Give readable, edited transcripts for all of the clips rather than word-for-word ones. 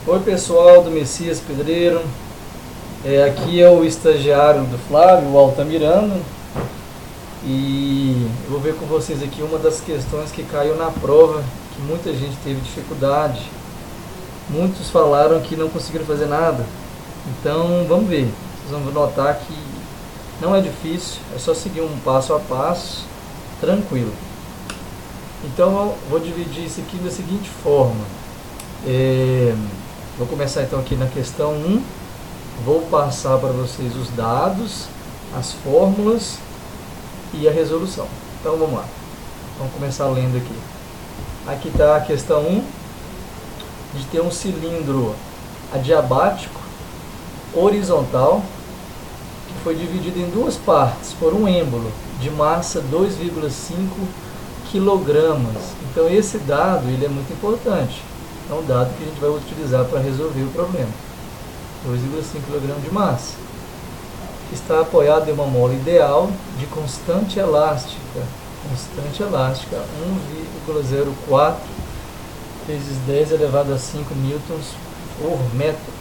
Oi pessoal do Messias Pedreiro, aqui é o estagiário do Flávio, o Altamirano, e eu vou ver com vocês aqui uma das questões que caiu na prova, que muita gente teve dificuldade. Muitos falaram que não conseguiram fazer nada, então vamos ver. Vocês vão notar que não é difícil, é só seguir um passo a passo, tranquilo. Então eu vou dividir isso aqui da seguinte forma. Vou começar então aqui na questão 1, vou passar para vocês os dados, as fórmulas e a resolução. Então vamos lá, vamos começar lendo aqui. Aqui está a questão 1, de ter um cilindro adiabático horizontal, que foi dividido em duas partes por um êmbolo de massa 2,5 kg. Então esse dado ele é muito importante. É um dado que a gente vai utilizar para resolver o problema. 2,5 kg de massa. Está apoiado em uma mola ideal de constante elástica. Constante elástica 1,04 vezes 10 elevado a 5 newtons por metro.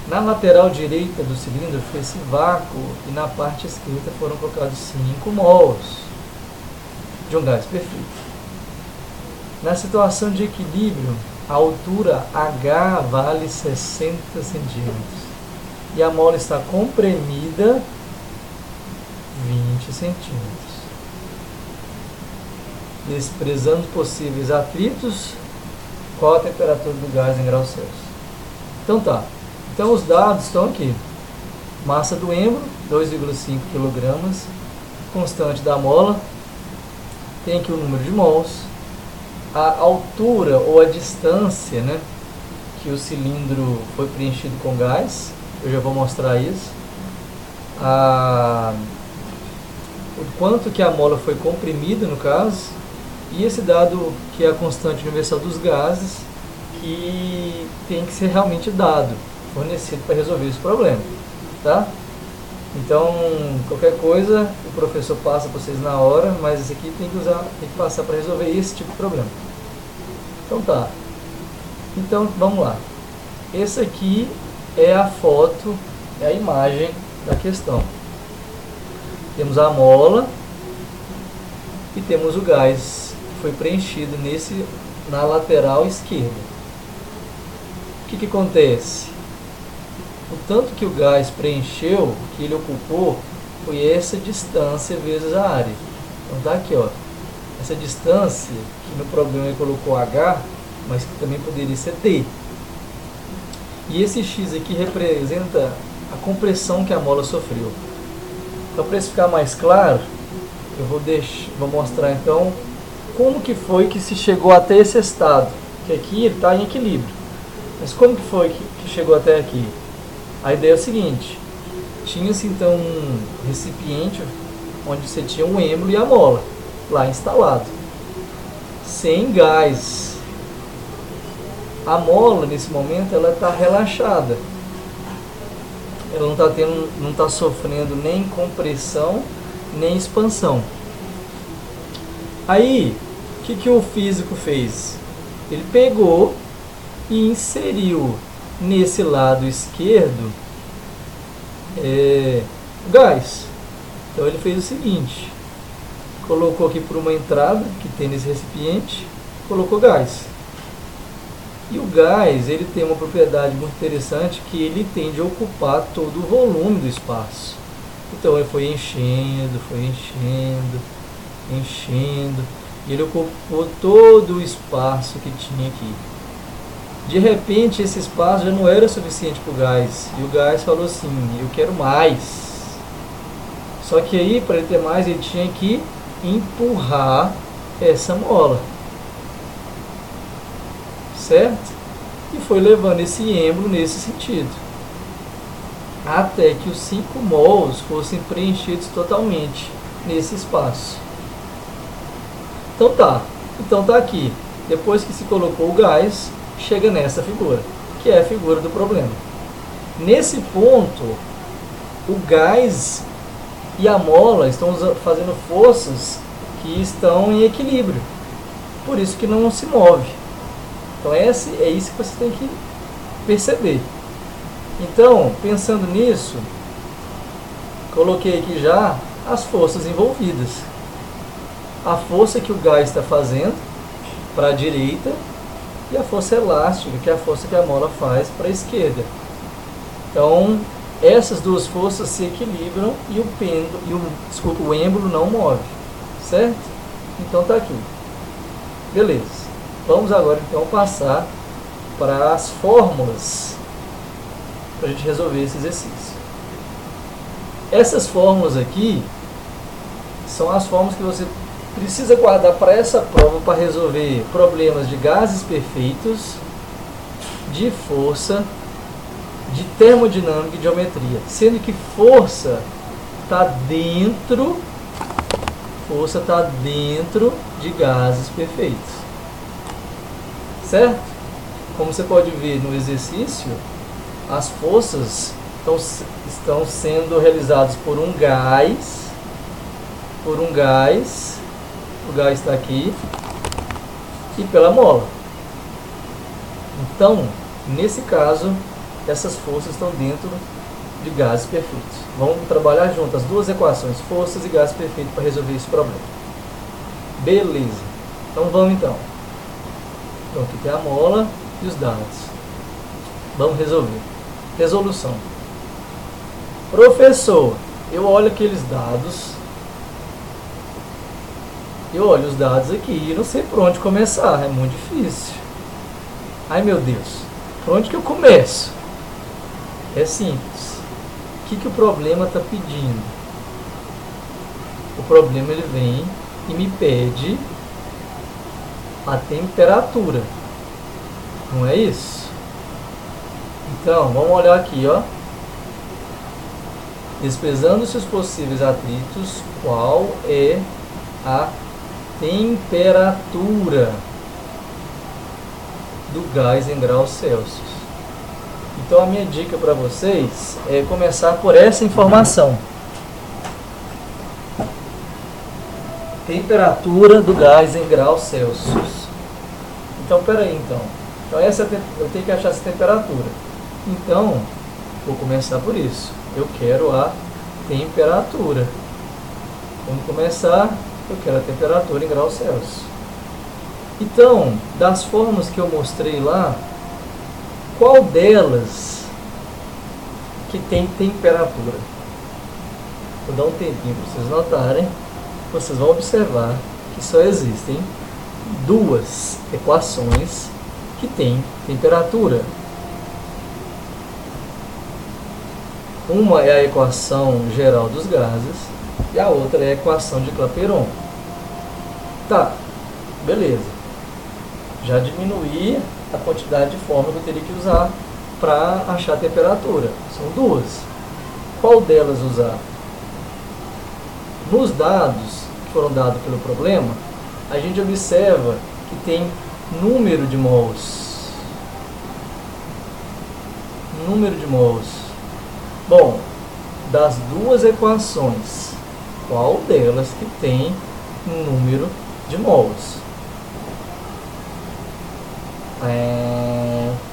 Na lateral direita do cilindro fez-se vácuo e na parte esquerda foram colocados 5 mols de um gás perfeito. Na situação de equilíbrio, a altura H vale 60 centímetros e a mola está comprimida 20 centímetros. Desprezando possíveis atritos, qual a temperatura do gás em graus Celsius? Então tá, então os dados estão aqui. Massa do êmbolo, 2,5 kg, constante da mola, tem aqui o número de mols, a altura ou a distância, né, que o cilindro foi preenchido com gás, eu já vou mostrar isso, o quanto que a mola foi comprimida no caso, e esse dado que é a constante universal dos gases, que tem que ser realmente dado, fornecido para resolver esse problema, tá? Então, qualquer coisa, o professor passa para vocês na hora, mas esse aqui tem que passar para resolver esse tipo de problema. Então tá. Então, vamos lá. Esse aqui é a foto, é a imagem da questão. Temos a mola e temos o gás que foi preenchido na lateral esquerda. O que acontece? O tanto que o gás preencheu, que ele ocupou, foi essa distância vezes a área. Então tá aqui, ó. Essa distância, que no problema ele colocou H, mas que também poderia ser D. E esse X aqui representa a compressão que a mola sofreu. Então, para isso ficar mais claro, eu vou mostrar então como que foi que se chegou até esse estado. Que aqui ele está em equilíbrio. Mas como que foi que chegou até aqui? A ideia é o seguinte, tinha-se então um recipiente onde você tinha um êmbolo e a mola lá instalado, sem gás. A mola nesse momento ela está relaxada, ela não está sofrendo nem compressão nem expansão. Aí o que o físico fez? Ele pegou e inseriu nesse lado esquerdo o gás. Então ele fez o seguinte, colocou aqui por uma entrada que tem nesse recipiente, colocou gás. E o gás ele tem uma propriedade muito interessante, que ele tende a ocupar todo o volume do espaço. Então ele foi enchendo, e ele ocupou todo o espaço que tinha aqui. De repente esse espaço já não era suficiente para o gás, e o gás falou assim, eu quero mais. Só que aí, para ele ter mais, ele tinha que empurrar essa mola, certo? E foi levando esse êmbolo nesse sentido, até que os 5 mols fossem preenchidos totalmente nesse espaço. Então tá aqui, depois que se colocou o gás, chega nessa figura, que é a figura do problema. Nesse ponto, o gás e a mola estão fazendo forças que estão em equilíbrio, por isso que não se move. Então é isso que você tem que perceber. Então, pensando nisso, coloquei aqui já as forças envolvidas. A força que o gás está fazendo para a direita e a força elástica, que é a força que a mola faz para a esquerda. Então, essas duas forças se equilibram e o êmbolo não move, certo? Então tá aqui. Beleza. Vamos agora então passar para as fórmulas para a gente resolver esse exercício. Essas fórmulas aqui são as fórmulas que você precisa guardar para essa prova para resolver problemas de gases perfeitos, de força, de termodinâmica e de geometria, sendo que força está dentro de gases perfeitos, certo? Como você pode ver no exercício, as forças estão sendo realizadas por um gás, o gás está aqui, e pela mola. Então, nesse caso, essas forças estão dentro de gases perfeitos. Vamos trabalhar junto as duas equações, forças e gases perfeitos, para resolver esse problema. Beleza. Então vamos então. Então aqui tem a mola e os dados. Vamos resolver. Resolução. Professor, eu olho aqueles dados. Eu olho os dados aqui e não sei por onde começar. É muito difícil. Ai meu Deus. Por onde que eu começo? É simples. O que o problema está pedindo? O problema ele vem e me pede a temperatura. Não é isso? Então, vamos olhar aqui, ó. Despesando-se os possíveis atritos, qual é a temperatura do gás em graus Celsius? Então a minha dica para vocês é começar por essa informação. Temperatura do gás em graus Celsius. Então, peraí, então. Eu tenho que achar essa temperatura. Então, vou começar por isso. Eu quero a temperatura. Vamos começar. Eu quero a temperatura em graus Celsius. Então, das fórmulas que eu mostrei lá, qual delas que tem temperatura? Vou dar um tempinho para vocês notarem. Vocês vão observar que só existem duas equações que têm temperatura. Uma é a equação geral dos gases e a outra é a equação de Clapeyron. Tá, beleza. Já diminuí a quantidade de fórmula que eu teria que usar para achar a temperatura. São duas. Qual delas usar? Nos dados que foram dados pelo problema, a gente observa que tem número de mols. Número de mols. Bom, das duas equações, qual delas que tem número de mols?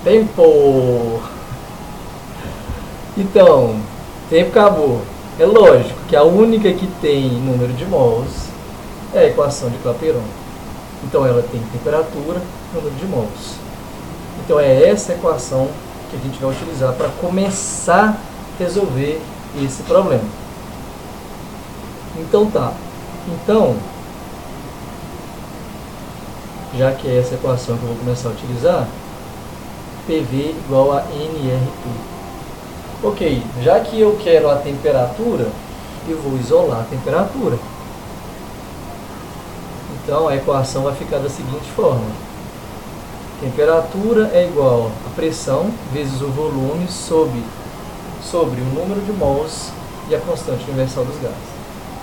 Tempo. Então, tempo acabou. É lógico que a única que tem número de mols é a equação de Clapeyron. Então ela tem temperatura, número de mols. Então é essa equação que a gente vai utilizar para começar a resolver esse problema. Então tá. Então, já que é essa equação que eu vou começar a utilizar, PV igual a nRT. Ok, já que eu quero a temperatura, eu vou isolar a temperatura. Então a equação vai ficar da seguinte forma: temperatura é igual a pressão vezes o volume sobre o número de mols e a constante universal dos gases.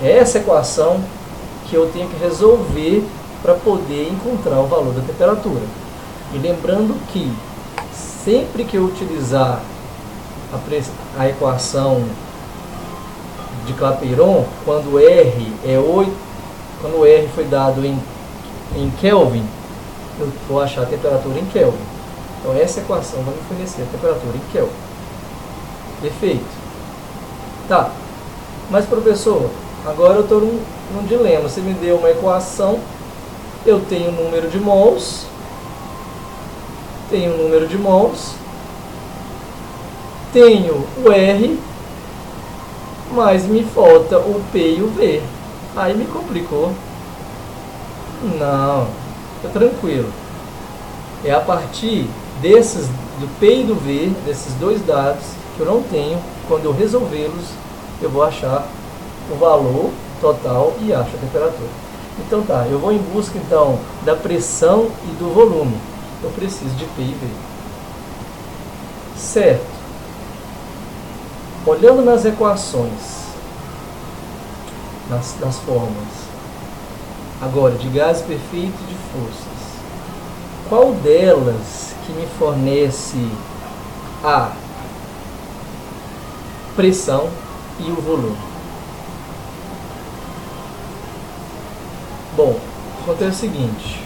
É essa equação que eu tenho que resolver para poder encontrar o valor da temperatura. E lembrando que sempre que eu utilizar a equação de Clapeyron, quando R é 8, quando R foi dado em Kelvin, eu vou achar a temperatura em Kelvin. Então essa equação vai me fornecer a temperatura em Kelvin. Perfeito. Tá, mas professor, agora eu estou num dilema. Você me deu uma equação, eu tenho um número de mols, tenho o R, mas me falta o P e o V. Aí me complicou. Não, tá tranquilo. É a partir do P e do V, desses dois dados que eu não tenho, quando eu resolvê-los, eu vou achar o valor total e acho a temperatura. Então tá, eu vou em busca então da pressão e do volume. Eu preciso de P e V. Certo. Olhando nas equações, nas fórmulas, agora de gás perfeito e de forças, qual delas que me fornece a pressão e o volume? Bom, acontece o seguinte,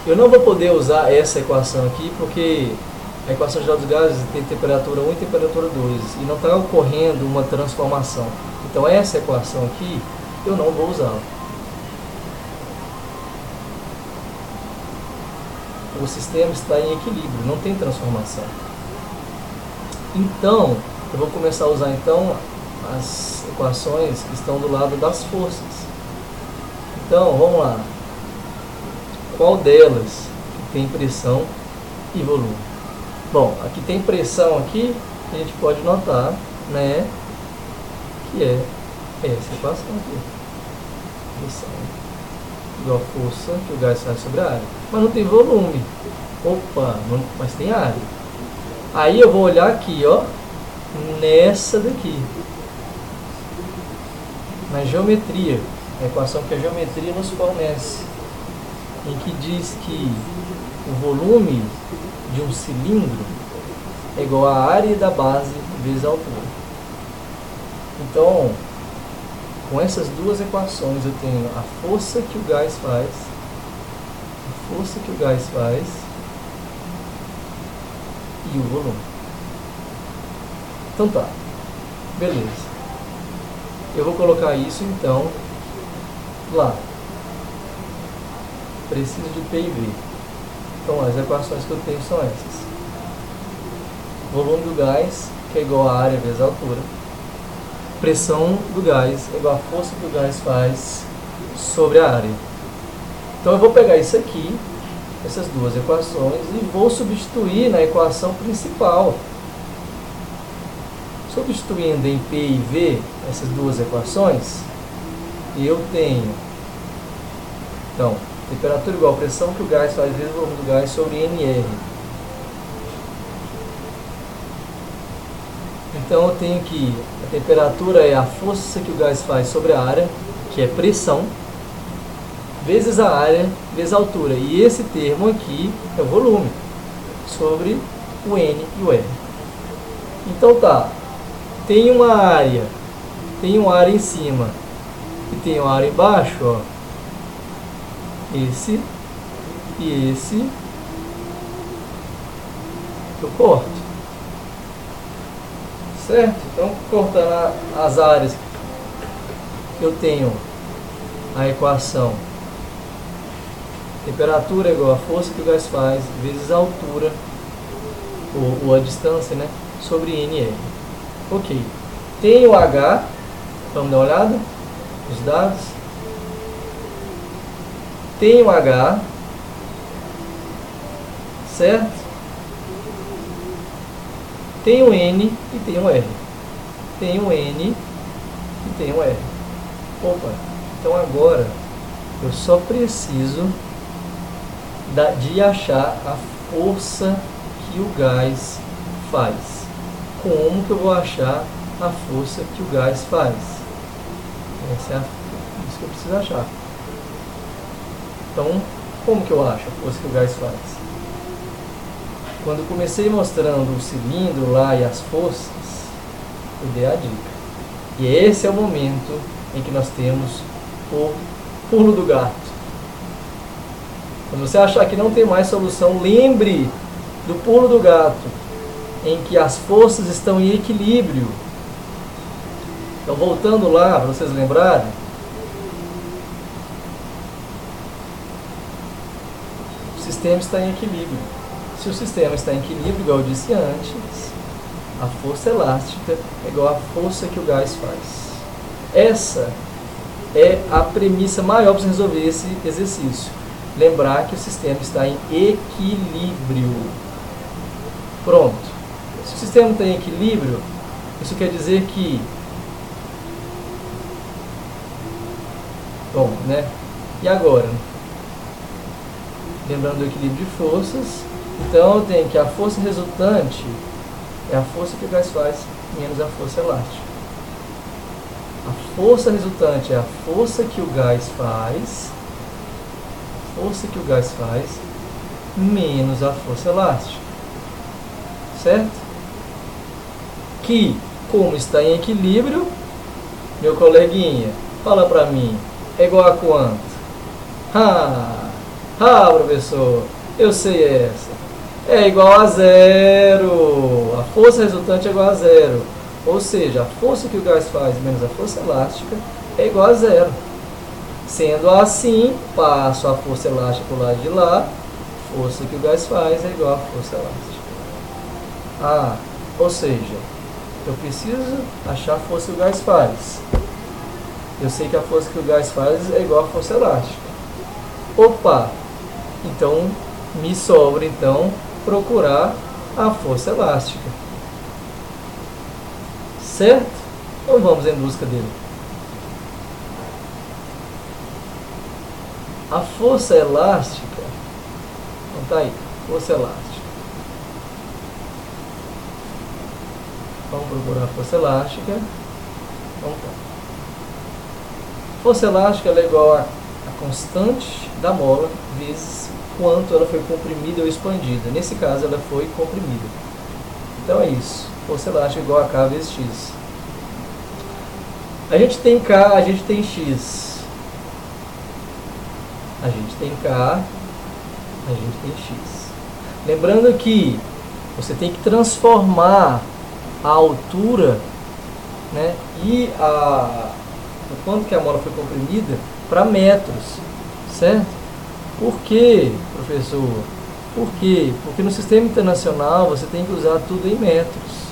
eu não vou poder usar essa equação aqui porque a equação geral dos gases tem temperatura 1 e temperatura 2 e não está ocorrendo uma transformação. Então essa equação aqui eu não vou usá-la. O sistema está em equilíbrio, não tem transformação. Então, eu vou começar a usar então as equações que estão do lado das forças. Então, vamos lá. Qual delas tem pressão e volume? Bom, aqui tem pressão aqui, a gente pode notar, né, que é essa equação aqui. Pressão igual a força que o gás faz sobre a área. Mas não tem volume. Opa, mas tem área. Aí eu vou olhar aqui, ó, nessa daqui. Na geometria, a equação que a geometria nos fornece, em que diz que o volume de um cilindro é igual à área da base vezes a altura. Então, com essas duas equações eu tenho a força que o gás faz, e o volume. Então tá, beleza. Eu vou colocar isso então lá. Preciso de P e V. Então as equações que eu tenho são essas. Volume do gás, que é igual à área vezes a altura. Pressão do gás é igual à força que o gás faz sobre a área. Então eu vou pegar isso aqui, essas duas equações, e vou substituir na equação principal. Substituindo em P e V essas duas equações, eu tenho, então, temperatura igual a pressão que o gás faz vezes o volume do gás sobre NR. Então eu tenho que a temperatura é a força que o gás faz sobre a área, que é pressão, vezes a área, vezes a altura. E esse termo aqui é o volume, sobre o N e o R. Então tá, tem uma área em cima e tem uma área embaixo, ó. Esse e esse eu corto. Certo? Então, cortando as áreas, eu tenho a equação temperatura é igual a força que o gás faz vezes a altura, ou a distância, né, sobre NR. Ok. Tem o H, vamos dar uma olhada nos dados. Tem o H, certo? Tem o N e tem o R. Tem o N e tem o R. Opa, então agora eu só preciso de achar a força que o gás faz. Como que eu vou achar a força que o gás faz? Essa é isso que eu preciso achar. Então, como que eu acho a força que o gás faz? Quando eu comecei mostrando o cilindro lá e as forças, eu dei a dica. E esse é o momento em que nós temos o pulo do gato. Quando você achar que não tem mais solução, lembre do pulo do gato, em que as forças estão em equilíbrio. Então, voltando lá, para vocês lembrarem, o sistema está em equilíbrio. Se o sistema está em equilíbrio, igual eu disse antes, a força elástica é igual à força que o gás faz. Essa é a premissa maior para você resolver esse exercício. Lembrar que o sistema está em equilíbrio. Pronto. Se o sistema está em equilíbrio, isso quer dizer que... Bom, né? E agora? Lembrando do equilíbrio de forças, então eu tenho que a força resultante é a força que o gás faz menos a força elástica. A força resultante é a força que o gás faz, menos a força elástica. Certo? Que, como está em equilíbrio, meu coleguinha, fala pra mim, é igual a quanto? Professor, eu sei essa. É igual a zero. A força resultante é igual a zero. Ou seja, a força que o gás faz menos a força elástica é igual a zero. Sendo assim, passo a força elástica para o lado de lá, força que o gás faz é igual a força elástica. Ou seja, eu preciso achar a força que o gás faz. Eu sei que a força que o gás faz é igual a força elástica. Opa! Então, me sobra então procurar a força elástica. Certo? Então vamos em busca dele. A força elástica, então tá aí, força elástica. Vamos procurar a força elástica. Então tá. Força elástica ela é igual a constante da mola vezes quanto ela foi comprimida ou expandida. Nesse caso ela foi comprimida. Então é isso. Força elástica é igual a K vezes X. A gente tem K, a gente tem X. A gente tem K, a gente tem X. Lembrando que você tem que transformar a altura, né, e o quanto que a mola foi comprimida para metros, certo? Por quê, professor? Por quê? Porque no sistema internacional você tem que usar tudo em metros.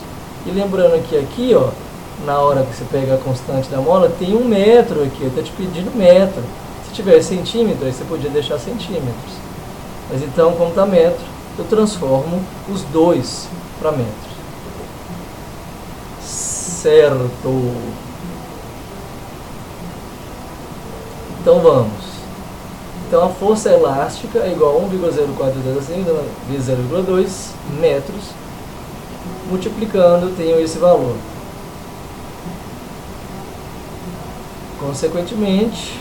E lembrando que aqui, ó, na hora que você pega a constante da mola, tem 1 metro aqui, está te pedindo metro. Se tivesse centímetro, aí você podia deixar centímetros. Mas então, como está metro, eu transformo os dois para metros. Certo. Então vamos. Então a força elástica é igual a 1,04 vezes 0,2 metros. Multiplicando, tenho esse valor. Consequentemente,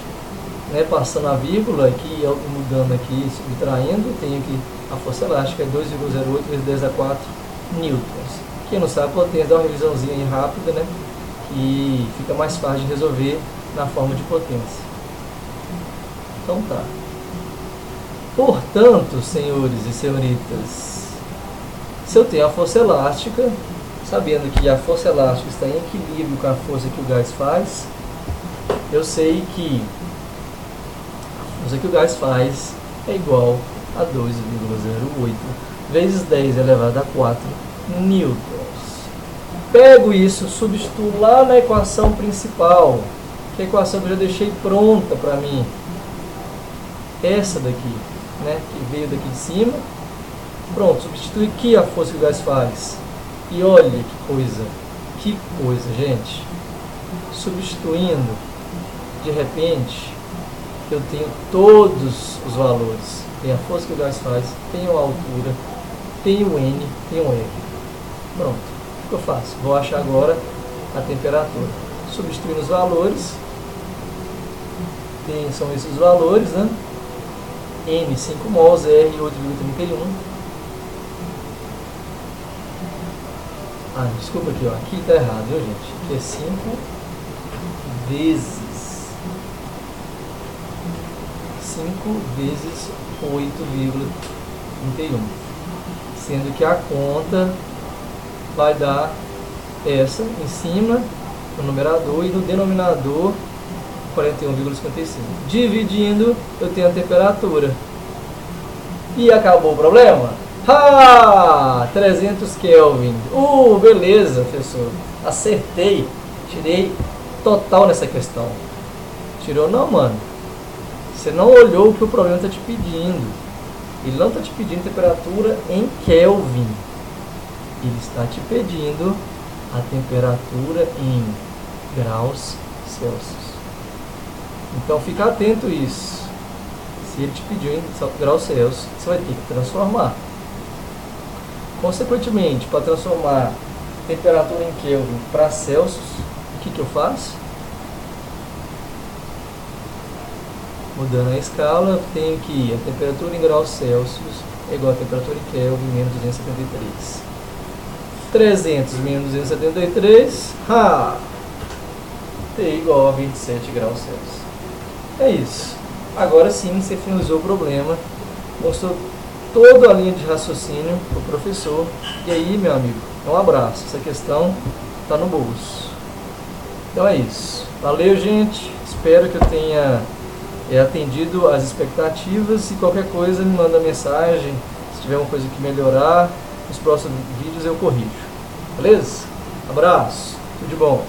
né, passando a vírgula aqui, mudando aqui, subtraindo, tenho que a força elástica é 2,08 vezes 10 a 4 newtons. Quem não sabe, potência, dá uma revisãozinha aí rápida, né, que fica mais fácil de resolver na forma de potência. Então tá. Portanto, senhores e senhoritas, se eu tenho a força elástica, sabendo que a força elástica está em equilíbrio com a força que o gás faz, eu sei que a força que o gás faz é igual a 2,08 vezes 10 elevado a 4 newtons. Pego isso, substituo lá na equação principal, que é a equação que eu já deixei pronta para mim. Essa daqui, né, que veio daqui de cima. Pronto, substitui aqui a força que o gás faz. E olha que coisa, gente. Substituindo, de repente, eu tenho todos os valores. Tem a força que o gás faz, tem a altura, tem o N, tem o R. Pronto, o que eu faço? Vou achar agora a temperatura. Substituindo os valores, são esses valores, né? N 5 mols, R 8,31. Desculpa aqui, ó. Aqui está errado, viu, gente? Aqui é 5 vezes 8,31. Sendo que a conta vai dar essa em cima, no numerador, e no denominador 41,55. Dividindo, eu tenho a temperatura. E acabou o problema? 300 Kelvin. Beleza, professor. Acertei. Tirei total nessa questão. Tirou não, mano. Você não olhou o que o problema está te pedindo. Ele não está te pedindo temperatura em Kelvin. Ele está te pedindo a temperatura em graus Celsius. Então fica atento a isso. Se ele te pediu em graus Celsius, você vai ter que transformar. Consequentemente, para transformar temperatura em Kelvin para Celsius, o que eu faço? Mudando a escala, eu tenho que a temperatura em graus Celsius é igual a temperatura em Kelvin menos 273. 300 menos 273, T igual a 27 graus Celsius. É isso. Agora sim você finalizou o problema, mostrou toda a linha de raciocínio para o professor. E aí, meu amigo, um abraço. Essa questão está no bolso. Então é isso. Valeu, gente. Espero que eu tenha atendido as expectativas. E qualquer coisa, me manda mensagem. Se tiver uma coisa que melhorar, nos próximos vídeos eu corrijo. Beleza? Abraço. Tudo de bom.